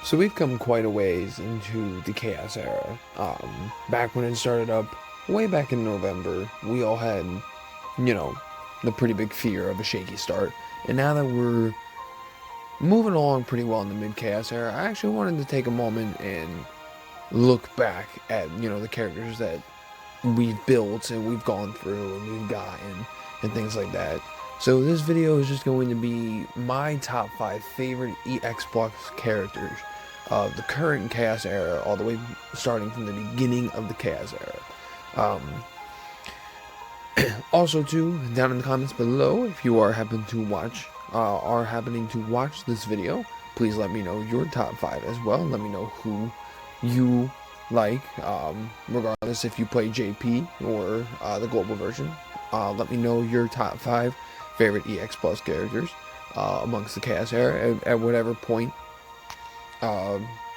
So we've come quite a ways into the Chaos era. Back when it started up, way back in November, we all had, you know, the pretty big fear of a shaky start. And now that we're moving along pretty well in the mid-Chaos era, I actually wanted to take a moment and look back at, the characters that we've built and we've gone through and we've gotten and things like that. So this video is just going to be my top 5 favorite EX Plus characters of the current Chaos era, all the way starting from the beginning of the Chaos era. Also, too, down in the comments below, if you are happening to watch this video, please let me know your top 5 as well. Let me know who you like, regardless if you play JP or the global version. Let me know your top 5 favorite EX Plus characters amongst the Chaos era at whatever point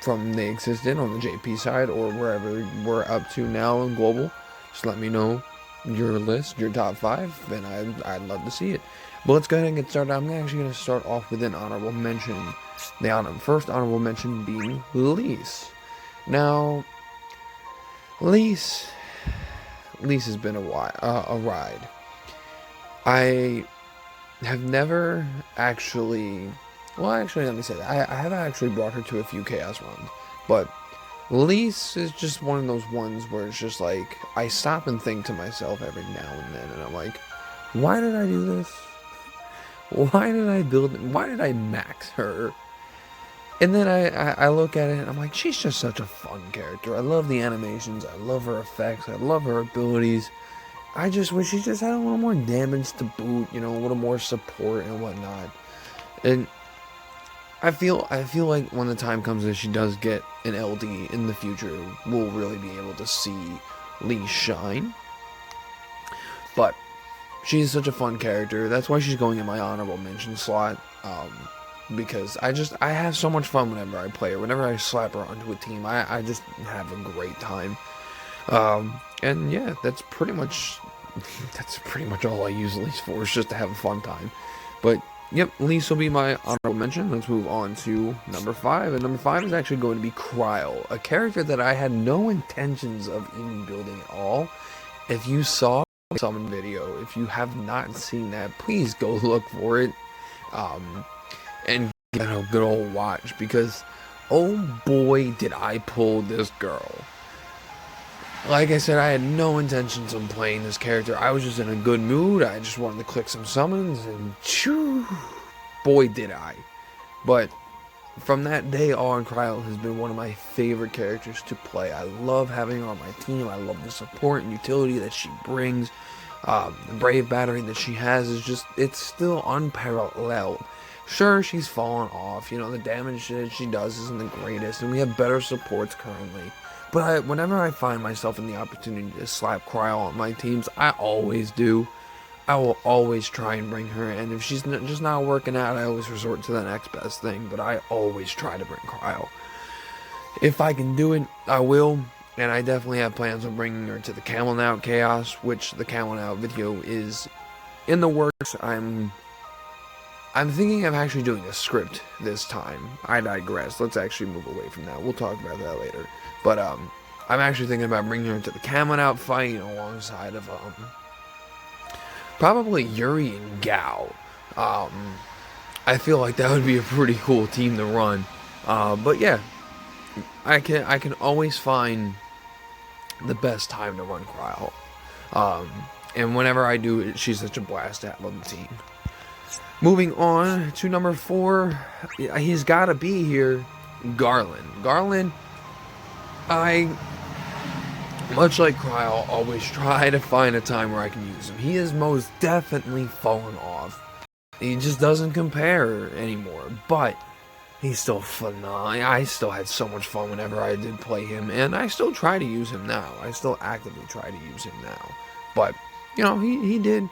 from they existed on the JP side or wherever we're up to now in global. Just let me know your list, your top 5, and I'd love to see it. But let's go ahead and get started. I'm actually going to start off with an honorable mention. The first honorable mention being Lise. Now, Lise has been a ride. I have never actually, let me say that. I have actually brought her to a few Chaos runs, but Lise is just one of those ones where it's just like, I stop and think to myself every now and then, and I'm like, why did I do this? Why did I build it? Why did I max her? And then I look at it and I'm like, she's just such a fun character. I love the animations, I love her effects, I love her abilities. I just wish she just had a little more damage to boot, a little more support and whatnot. And I feel like when the time comes that she does get an LD in the future, we'll really be able to see Lee shine. But she's such a fun character. That's why she's going in my honorable mention slot. Because I have so much fun whenever I play her. Whenever I slap her onto a team, I just have a great time. And yeah, that's pretty much all I use Lise for, is just to have a fun time. But yep, Lise will be my honorable mention. Let's move on to number 5, and number 5 is actually going to be Cryo, a character that I had no intentions of even building at all. If you saw the summon video, if you have not seen that, please go look for it, and give it a good old watch, because oh boy did I pull this girl. Like I said, I had no intentions of playing this character. I was just in a good mood. I just wanted to click some summons, and choo, boy did I. But from that day on, Cryo has been one of my favorite characters to play. I love having her on my team. I love the support and utility that she brings. The Brave Battery that she has is just, it's still unparalleled. Sure, she's fallen off. The damage that she does isn't the greatest, and we have better supports currently. But whenever I find myself in the opportunity to slap Cryo on my teams, I always do. I will always try and bring her, and if she's just not working out, I always resort to the next best thing, but I always try to bring Cryo. If I can do it, I will, and I definitely have plans on bringing her to the Camel Out Chaos, which the Camel Out video is in the works. I'm thinking of actually doing a script this time. I digress. Let's actually move away from that. We'll talk about that later. But I'm actually thinking about bringing her to the Camel Out fight alongside of probably Yuri and Gao. I feel like that would be a pretty cool team to run. But yeah, I can always find the best time to run Cryo. And whenever I do, she's such a blast to have on the team. Moving on to number 4, he's got to be here, Garland. Garland, much like Cryo, always try to find a time where I can use him. He has most definitely fallen off. He just doesn't compare anymore, but he's still phenomenal. I still had so much fun whenever I did play him, and I still try to use him now. I still actively try to use him now. But, he did.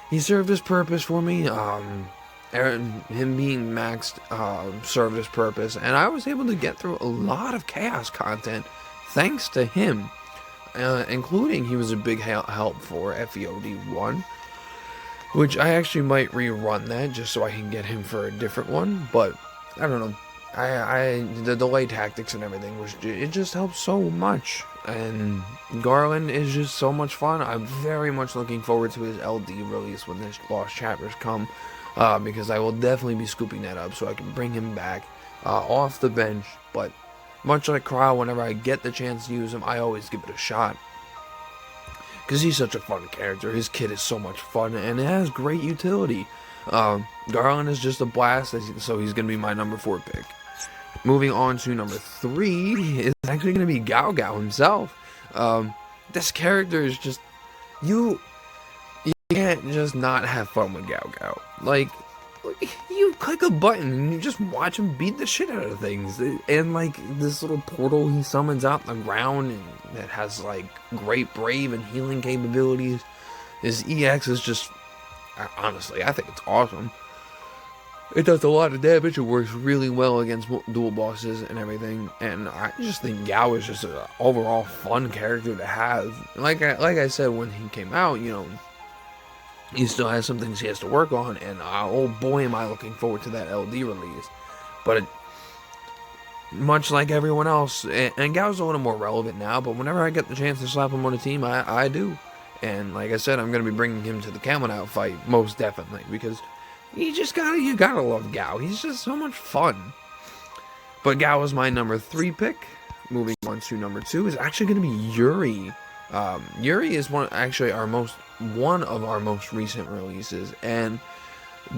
He served his purpose for me. Him being maxed served his purpose, and I was able to get through a lot of Chaos content thanks to him, including he was a big help for FEOD 1, which I actually might rerun that just so I can get him for a different one, but I don't know. the delay tactics and everything it just helps so much. And Garland is just so much fun. I'm very much looking forward to his LD release when his Lost Chapters come, because I will definitely be scooping that up so I can bring him back off the bench. But much like Cryle, whenever I get the chance to use him, I always give it a shot, because he's such a fun character. His kit is so much fun, and it has great utility. Garland is just a blast, so he's going to be my number 4 pick. Moving on to number 3 is actually going to be Gao Gao himself. This character is just, you can't just not have fun with Gao Gao. Like, you click a button and you just watch him beat the shit out of things. And like this little portal he summons out the ground, and that has like great brave and healing capabilities. His EX is just, honestly, I think it's awesome. It does a lot of damage. It works really well against dual bosses and everything. And I just think Gao is just an overall fun character to have. Like I said, when he came out, you know, he still has some things he has to work on. And oh boy, am I looking forward to that LD release. But much like everyone else, and Gao's a little more relevant now, but whenever I get the chance to slap him on a team, I do. And like I said, I'm going to be bringing him to the Camel Out fight, most definitely, because you gotta love Gao. He's just so much fun. But Gao is my number 3 pick. Moving on to number 2 is actually going to be Yuri. Yuri is one of our most recent releases, and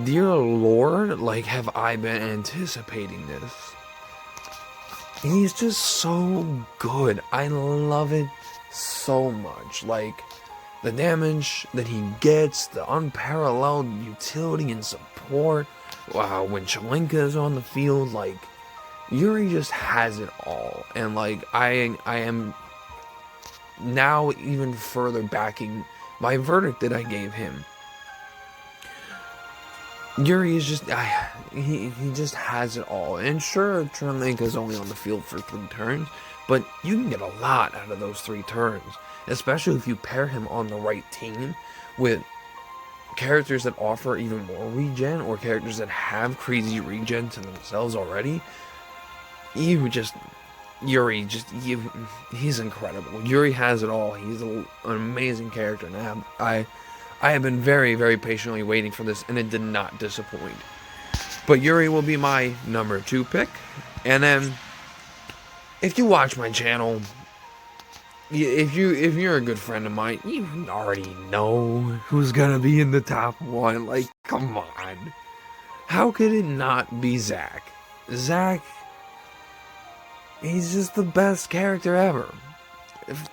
dear Lord, like, have I been anticipating this. He's just so good. I love it so much. Like, the damage that he gets, the unparalleled utility and support. Wow, when Chalinka is on the field, like, Yuri just has it all. And like, I am now even further backing my verdict that I gave him. Yuri is just, he just has it all. And sure, Chalinka is only on the field for 3 turns, but you can get a lot out of those 3 turns. Especially if you pair him on the right team with characters that offer even more regen, or characters that have crazy regen to themselves already. Yuri, he's incredible. Yuri has it all. He's an amazing character. And I have been very, very patiently waiting for this, and it did not disappoint. But Yuri will be my number 2 pick. And then, if you watch my channel, if you're a good friend of mine, you already know who's gonna be in the top 1. Like, come on. How could it not be Zach? Zach, he's just the best character ever.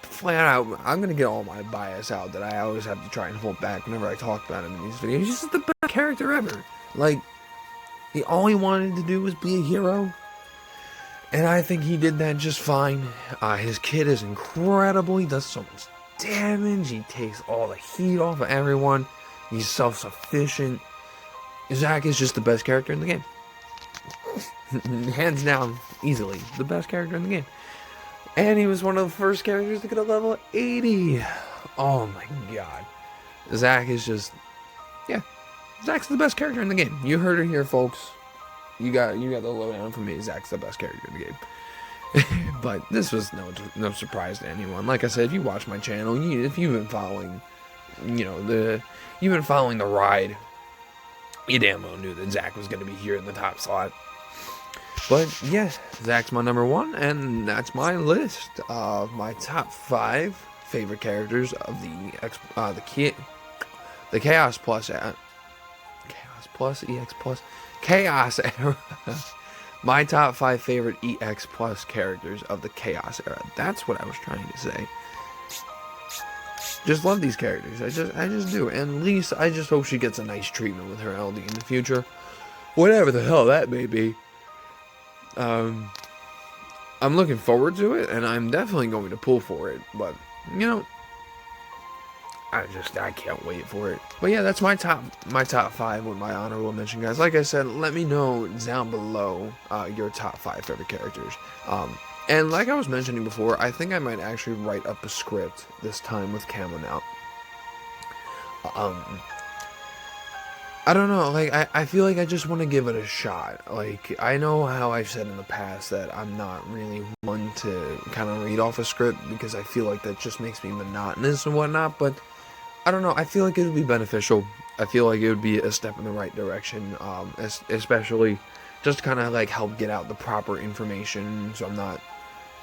Flat out, I'm gonna get all my bias out that I always have to try and hold back whenever I talk about him in these videos. He's just the best character ever. Like, all he wanted to do was be a hero. And I think he did that just fine. His kit is incredible. He does so much damage. He takes all the heat off of everyone. He's self-sufficient. Zach is just the best character in the game. Hands down, easily, the best character in the game. And he was one of the first characters to get a level 80. Oh my god. Zach is just, yeah. Zach's the best character in the game. You heard it here, folks. You got the lowdown from me. Zach's the best character in the game. But this was no surprise to anyone. Like I said, if you watch my channel, if you've been following, you've been following the ride, you damn well knew that Zach was going to be here in the top slot. But yes, Zach's my number 1, and that's my list of my top 5 favorite characters of the Chaos Plus EX Plus Chaos era. My top 5 favorite EX Plus characters of the Chaos era. That's what I was trying to say. Just love these characters. I just do. And Lise, I just hope she gets a nice treatment with her LD in the future. Whatever the hell that may be. I'm looking forward to it, and I'm definitely going to pull for it. But, I can't wait for it. But yeah, that's my top 5 with my honorable mention, guys. Like I said, let me know down below your top 5 favorite characters. And like I was mentioning before, I think I might actually write up a script this time with Camel Out. I don't know, like, I feel like I just want to give it a shot. Like, I know how I've said in the past that I'm not really one to kind of read off a script because I feel like that just makes me monotonous and whatnot, but I don't know, I feel like it would be beneficial. I feel like it would be a step in the right direction, especially just to kind of like help get out the proper information so I'm not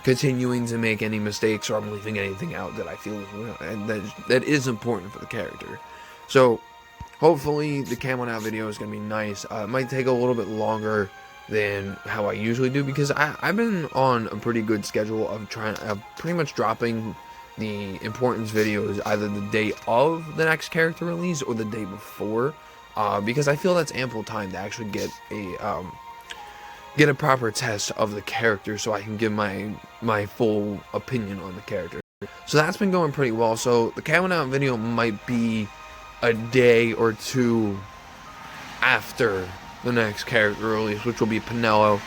continuing to make any mistakes or I'm leaving anything out that I feel and that is important for the character. So hopefully the camo out video is going to be nice. It might take a little bit longer than how I usually do because I've been on a pretty good schedule of pretty much dropping the importance videos either the day of the next character release or the day before, because I feel that's ample time to actually get a proper test of the character so I can give my full opinion on the character. So that's been going pretty well. So the coming out video might be a day or two after the next character release, which will be Pinello.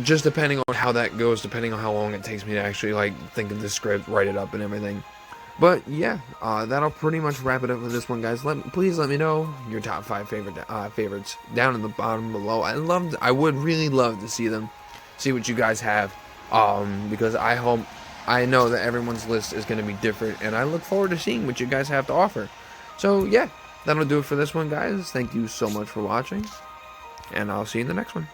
Just depending on how that goes, depending on how long it takes me to actually like think of the script, write it up and everything. But yeah, that'll pretty much wrap it up for this one, guys. Please let me know your top 5 favorites down in the bottom below. I would really love to see them, see what you guys have, because I know that everyone's list is going to be different, and I look forward to seeing what you guys have to offer. So yeah, that'll do it for this one, guys. Thank you so much for watching, and I'll see you in the next one.